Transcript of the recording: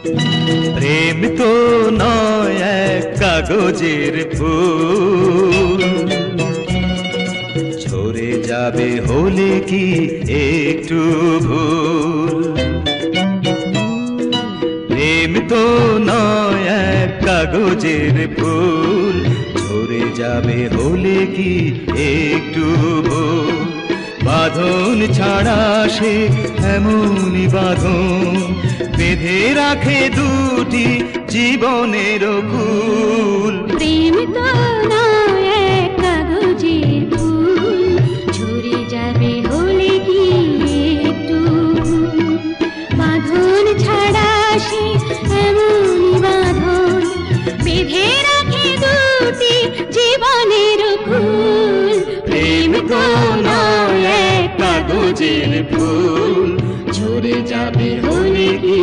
প্রেম তো নয় এক কাগজের ফুল, ঝরে যাবে হলে কি একটু ভুল। প্রেম তো নয় এক কাগজের ফুল, ঝরে যাবে হলে কি একটু ভুল। বাঁধন ছাড়া সে এমনই বাঁধন, বেঁধে রাখে দুটি জীবনের কুল। প্রেম তো নয় এক কাগজের ফুল, ঝরে যাবে হলে কি একটু ভুল। বাঁধন ছাড়া সে এমনই বাঁধন, বেঁধে রাখে দুটি জীবনের কুল। প্রেম তো নয় এক কাগজের ফুল, ঝরে যাবে হলে কি